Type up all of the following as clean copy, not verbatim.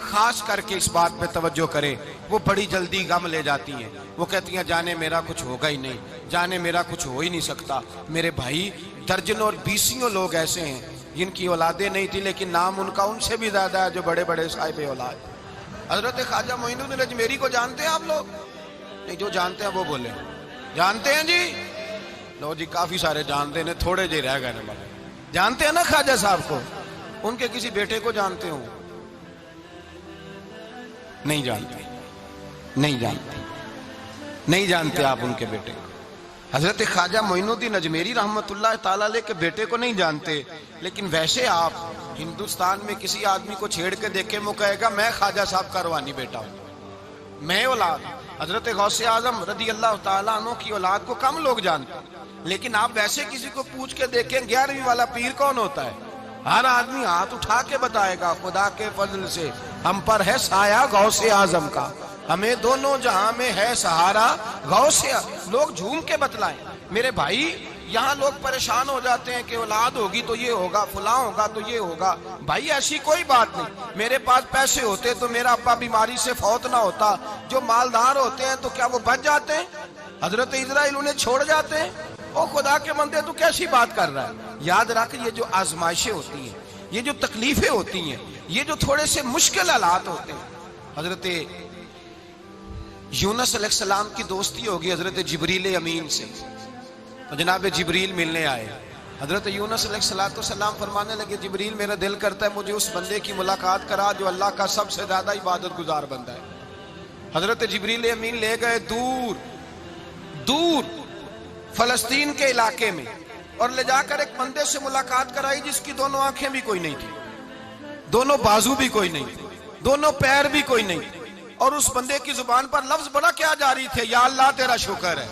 خاص کر کے اس بات پہ توجہ کریں، وہ بڑی جلدی غم لے جاتی ہیں، وہ کہتی ہیں جانے میرا کچھ ہوگا ہی نہیں، جانے میرا کچھ ہو ہی نہیں سکتا۔ میرے بھائی درجنوں اور بیسیوں لوگ ایسے ہیں جن کی اولادیں نہیں تھی لیکن نام ان کا ان سے بھی زیادہ ہے جو بڑے بڑے صاحب اولاد۔ حضرت خواجہ معین الدین اجمیری کو جانتے ہیں آپ لوگ؟ نہیں، جو جانتے ہیں وہ بولیں۔ جانتے ہیں جی؟ لو جی، کافی سارے جانتے ہیں، تھوڑے جی رہ گئے نا۔ جانتے ہیں نا خواجہ صاحب کو؟ ان کے کسی بیٹے کو جانتے ہوں؟ نہیں جانتے، نہیں جانتے، نہیں جانتے آپ ان کے بیٹے کو۔ حضرت خواجہ معین الدین اجمیری رحمۃ اللہ تعالی علیہ کے بیٹے کو نہیں جانتے، لیکن ویسے آپ ہندوستان میں کسی آدمی کو چھیڑ کے دیکھیں، وہ کہے گا میں خواجہ صاحب کا روحانی بیٹا ہوں، میں اولاد۔ حضرت غوث اعظم رضی اللہ تعالیٰ عنہ کی اولاد کو کم لوگ جانتے ہیں، لیکن آپ ویسے کسی کو پوچھ کے دیکھیں 11ویں والا پیر کون ہوتا ہے، ہر آدمی ہاتھ اٹھا کے بتائے گا خدا کے فضل سے ہم پر ہے سایہ غوث اعظم کا، ہمیں دونوں جہاں میں ہے سہارا غوث۔ لوگ جھوم کے بتلائیں۔ میرے بھائی یہاں لوگ پریشان ہو جاتے ہیں کہ اولاد ہوگی تو یہ ہوگا، فلاں ہوگا تو یہ ہوگا۔ بھائی ایسی کوئی بات نہیں، میرے پاس پیسے ہوتے تو میرا ابا بیماری سے فوت نہ ہوتا۔ جو مالدار ہوتے ہیں تو کیا وہ بچ جاتے ہیں؟ حضرت اسرائیل انہیں چھوڑ جاتے ہیں؟ او خدا کے بندے تو کیسی بات کر رہا ہے؟ یاد رکھ، یہ جو آزمائشیں ہوتی ہیں، یہ جو تکلیفیں ہوتی ہیں، یہ جو تھوڑے سے مشکل حالات ہوتے ہیں۔ حضرت یونس علیہ السلام کی دوستی ہوگی حضرت جبریل امین سے، تو جناب جبریل ملنے آئے۔ حضرت یونس علیہ السلام فرمانے لگے جبریل میرا دل کرتا ہے مجھے اس بندے کی ملاقات کرا جو اللہ کا سب سے زیادہ عبادت گزار بندہ ہے۔ حضرت جبریل امین لے گئے دور دور فلسطین کے علاقے میں، اور لے جا کر ایک بندے سے ملاقات کرائی جس کی دونوں آنکھیں بھی کوئی نہیں تھی، دونوں بازو بھی کوئی نہیں تھی، دونوں پیر بھی کوئی نہیں تھی، اور اس بندے کی زبان پر لفظ بڑا کیا جاری تھے، یا اللہ تیرا شکر ہے،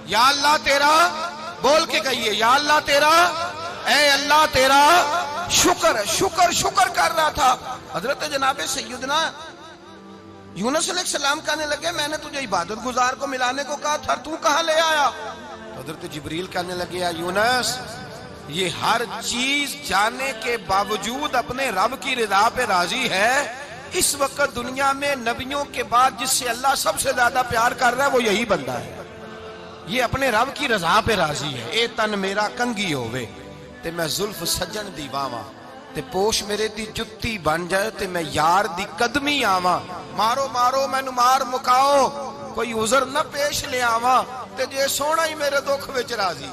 یا اللہ تیرا، بول کے کہیے یا اللہ تیرا، اے اللہ تیرا شکر ہے۔ شکر شکر کر رہا تھا۔ حضرت جناب سیدنا یونس علیہ السلام کہنے لگے میں نے تجھے عبادت گزار کو ملانے کو کہا تھا، تو کہاں لے آیا؟ حضرت جبریل کہنے لگے یا یونس، یہ ہر چیز جانے کے باوجود اپنے رب کی رضا پہ راضی ہے۔ اس وقت دنیا میں نبیوں کے بعد جس سے اللہ سب سے زیادہ پیار کر رہا ہے وہ یہی بندہ ہے، یہ اپنے رب کی رضا پہ راضی ہے۔ اے تن میرا کنگھی ہووے تے میں زلف سجن دی واواں، تے پوش میرے دی جتی بن جائے تے میں یار دی قدمی آواں، مارو مارو مینو مار مکاؤ کوئی عذر نہ پیش لے آواں، تے جے سونا ہی میرے دکھ وچ راضی،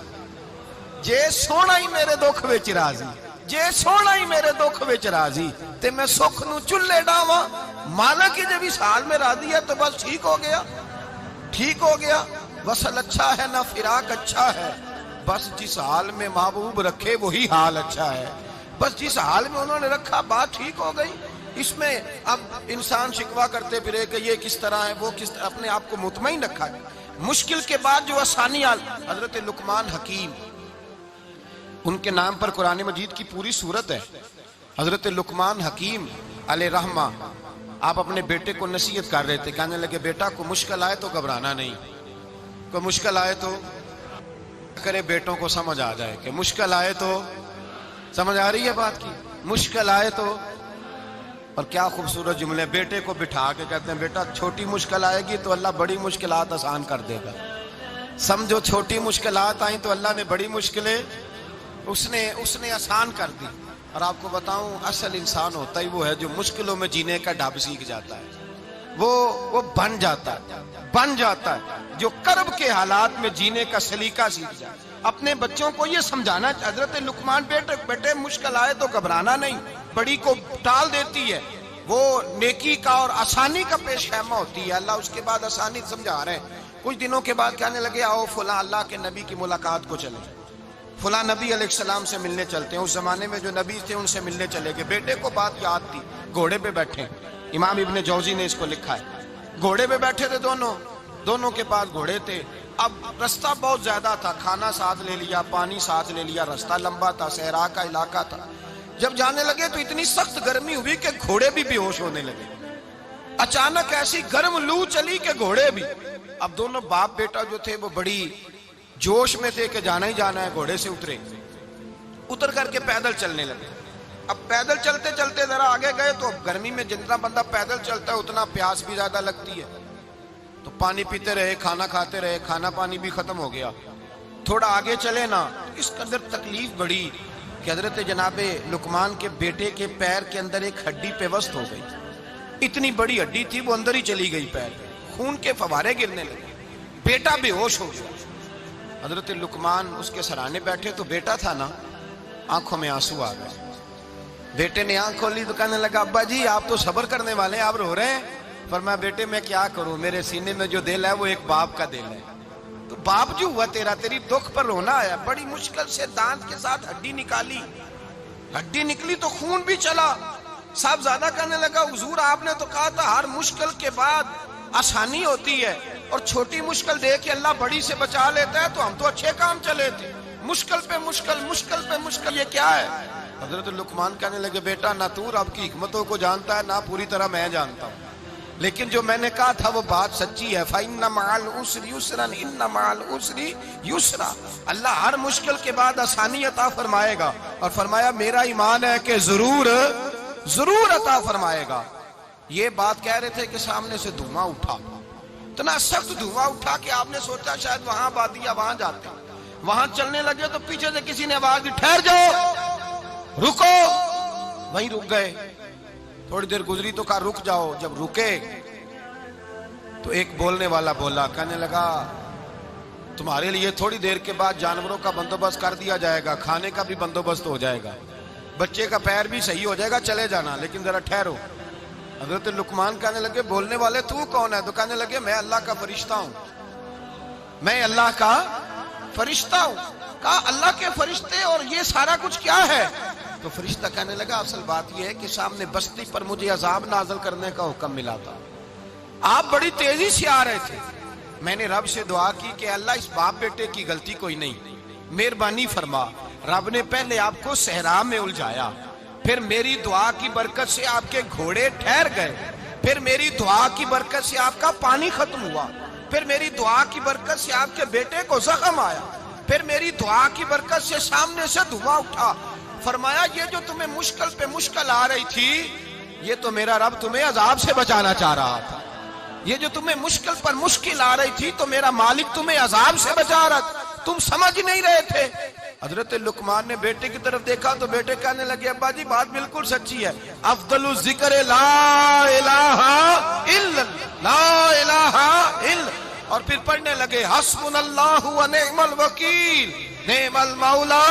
جے سونا ہی میرے دکھ وچ راضی، جے سونا ہی میرے دکھ وچ راضی، تے میں سکھ نو چلے ڈاواں۔ مالک جب اس حال میں راضی ہے تو بس ٹھیک ہو گیا، ٹھیک ہو گیا۔ وصل اچھا ہے نہ فراق اچھا ہے، بس جس حال میں محبوب رکھے وہی حال اچھا ہے، بس جس حال میں انہوں نے رکھا بات ٹھیک ہو گئی۔ اس میں اب انسان شکوہ کرتے پھرے کہ یہ کس طرح ہے وہ کس طرح، اپنے آپ کو مطمئن رکھا ہے۔ مشکل کے بعد جو آسانی حضرت لقمان حکیم، ان کے نام پر قرآن مجید کی پوری سورت ہے۔ حضرت لقمان حکیم علیہ رحمہ آپ اپنے بیٹے کو نصیحت کر رہے تھے، کہنے لگے بیٹا کو مشکل آئے تو گھبرانا نہیں، کوئی مشکل آئے تو کرے بیٹوں کو سمجھ آ جائے کہ مشکل آئے تو، سمجھ آ رہی ہے بات کی، مشکل آئے تو۔ اور کیا خوبصورت جملے، بیٹے کو بٹھا کے کہتے ہیں بیٹا چھوٹی مشکل آئے گی تو اللہ بڑی مشکلات آسان کر دے گا، سمجھو چھوٹی مشکلات آئیں تو اللہ نے بڑی مشکلیں اس نے آسان کر دی۔ اور آپ کو بتاؤں اصل انسان ہوتا ہی وہ ہے جو مشکلوں میں جینے کا ڈھب سیکھ جاتا ہے، وہ بن جاتا ہے جو کرب کے حالات میں جینے کا سلیقہ سیکھ جائے۔ اپنے بچوں کو یہ سمجھانا، حضرت لقمان بیٹے مشکل آئے تو گھبرانا نہیں، بڑی کو ٹال دیتی ہے، وہ نیکی کا اور آسانی کا پیش خیمہ ہوتی ہے، اللہ اس کے بعد آسانی سمجھا رہے ہیں۔ کچھ دنوں کے بعد کہنے لگے آؤ فلاں اللہ کے نبی کی ملاقات کو چلے، فلاں نبی علیہ السلام سے ملنے چلتے ہیں۔ اس زمانے میں جو نبی تھے ان سے ملنے چلے گئے، بیٹے کو بات یاد تھی، گھوڑے پہ بیٹھے، امام ابن جوزی نے اس کو لکھا ہے، گھوڑے پہ بیٹھے تھے دونوں کے پاس گھوڑے تھے۔ اب رستہ بہت زیادہ تھا، کھانا ساتھ لے لیا، پانی ساتھ لے لیا، رستہ لمبا تھا، صحرا کا علاقہ تھا۔ جب جانے لگے تو اتنی سخت گرمی ہوئی کہ گھوڑے بھی بے ہوش ہونے لگے، اچانک ایسی گرم لو چلی کہ گھوڑے بھی۔ اب دونوں باپ بیٹا جو تھے وہ بڑی جوش میں تھے کہ جانا ہی جانا ہے، گھوڑے سے اتر کر کے پیدل چلنے لگے۔ اب پیدل چلتے چلتے ذرا آگے گئے تو اب گرمی میں جتنا بندہ پیدل چلتا ہے اتنا پیاس بھی زیادہ لگتی ہے، تو پانی پیتے رہے، کھانا کھاتے رہے، کھانا پانی بھی ختم ہو گیا۔ تھوڑا آگے چلے نا، اس قدر تکلیف بڑھی کہ حضرت جناب لقمان کے بیٹے کے پیر کے اندر ایک ہڈی پیوست ہو گئی، اتنی بڑی ہڈی تھی وہ اندر ہی چلی گئی، پیر خون کے فوارے گرنے لگے، بیٹا بے ہوش ہو گیا۔ حضرت لقمان اس کے سرانے بیٹھے تو بیٹا تھا نا، آنکھوں میں آنسو آ گئے۔ بیٹے نے آنکھ کھولی تو کہنے لگا ابا جی آپ تو صبر کرنے والے ہیں، آپ رو رہے ہیں؟ فرمایا بیٹے میں کیا کروں، میرے سینے میں جو دل ہے وہ ایک باپ کا دل ہے، تو باپ جو ہوا تیرا، تیری دکھ پر رونا آیا۔ بڑی مشکل سے دانت کے ساتھ ہڈی نکالی، ہڈی نکلی تو خون بھی چلا۔ صاحب زیادہ کہنے لگا حضور آپ نے تو کہا تھا ہر مشکل کے بعد آسانی ہوتی ہے، اور چھوٹی مشکل دے کے اللہ بڑی سے بچا لیتا ہے، تو ہم تو اچھے کام چلے تھے، مشکل پہ مشکل، مشکل پہ مشکل، یہ کیا ہے؟ حضرت لقمان کہنے لگے بیٹا نہ تو رب کی حکمتوں کو جانتا ہے نہ پوری طرح میں جانتا ہوں، لیکن جو میں نے کہا تھا وہ بات سچی ہے۔ فَإِنَّ مَعَ الْعُسْرِ يُسْرًا إِنَّ مَعَ الْعُسْرِ يُسْرًا، اللہ ہر مشکل کے بعد آسانی عطا فرمائے گا، اور فرمایا میرا ایمان ہے کہ ضرور ضرور عطا فرمائے گا۔ یہ بات کہہ رہے تھے کہ سامنے سے دھواں اٹھا، اتنا سخت دھواں اٹھا کہ آپ نے سوچا شاید وہاں بادیا وہاں جاتے، وہاں چلنے لگے تو پیچھے سے کسی نے آواز دی ٹھہر جاؤ، رکو، وہیں رک گئے۔ تھوڑی دیر گزری تو کہا رک جاؤ، جب رکے تو ایک بولنے والا بولا، کہنے لگا تمہارے لیے تھوڑی دیر کے بعد جانوروں کا بندوبست کر دیا جائے گا، کھانے کا بھی بندوبست ہو جائے گا، بچے کا پیر بھی صحیح ہو جائے گا، چلے جانا، لیکن ذرا ٹھہرو۔ حضرت لقمان کہنے لگے بولنے والے تو کون ہے؟ تو کہنے لگے میں اللہ کا فرشتہ ہوں، میں اللہ کا فرشتہ ہوں۔ کہا اللہ کے فرشتے اور یہ سارا کچھ کیا ہے؟ تو فرشتہ کہنے لگا اصل بات یہ ہے کہ سامنے بستی پر مجھے عذاب نازل کرنے کا حکم ملا تھا، آپ بڑی تیزی سے آ رہے تھے، میں نے رب سے دعا کی کہ اللہ اس باپ بیٹے کی غلطی کوئی نہیں، مہربانی فرما۔ رب نے پہلے آپ کو صحرا میں الجھایا، پھر میری دعا کی برکت سے آپ کے گھوڑے ٹھہر گئے، پھر میری دعا کی برکت سے آپ کا پانی ختم ہوا، پھر میری دعا کی برکت سے آپ کے بیٹے کو زخم آیا، پھر میری دعا کی برکت سے سامنے سے دھواں اٹھا۔ فرمایا یہ جو تمہیں مشکل پہ مشکل آ رہی تھی، یہ تو میرا رب تمہیں عذاب سے بچانا چاہ رہا تھا، یہ جو تمہیں مشکل پر مشکل آ رہی تھی تو میرا مالک تمہیں عذاب سے بچا رہا تھا، تم سمجھ نہیں رہے تھے۔ حضرت لقمان نے بیٹے کی طرف دیکھا تو بیٹے کہنے لگے ابا جی بات بالکل سچی ہے، افضل الذکر لا الہ الا لا الہ الا، اور پھر پڑھنے لگے حسبنا اللہ و نعم الوکیل نعم المولا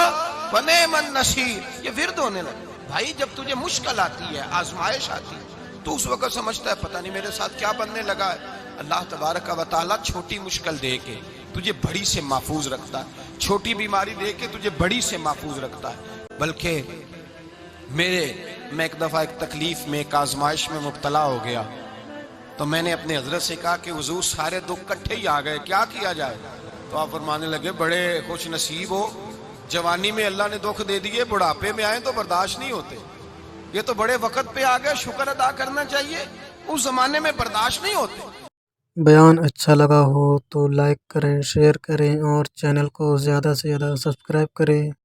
و نعم النصیر، یہ ورد ہونے لگے۔ بھائی جب تجھے مشکل آتی ہے، آزمائش آتی ہے، تو اس وقت سمجھتا ہے پتہ نہیں میرے ساتھ کیا بننے لگا ہے۔ اللہ تبارک و تعالیٰ چھوٹی مشکل دے کے تجھے بڑی سے محفوظ رکھتا ہے، چھوٹی بیماری دے کے تجھے بڑی سے محفوظ رکھتا ہے۔ بلکہ میں ایک دفعہ ایک تکلیف میں، ایک آزمائش میں مبتلا ہو گیا، تو میں نے اپنے حضرت سے کہا کہ حضور سارے دکھ کٹھے ہی آ گئے، کیا کیا جائے؟ تو آپ فرمانے لگے بڑے خوش نصیب ہو، جوانی میں اللہ نے دکھ دے دیے، بڑھاپے میں آئے تو برداشت نہیں ہوتے، یہ تو بڑے وقت پہ آ گئے، شکر ادا کرنا چاہیے، اس زمانے میں برداشت نہیں ہوتے۔ بیان اچھا لگا ہو تو لائک کریں، شیئر کریں اور چینل کو زیادہ سے زیادہ سبسکرائب کریں۔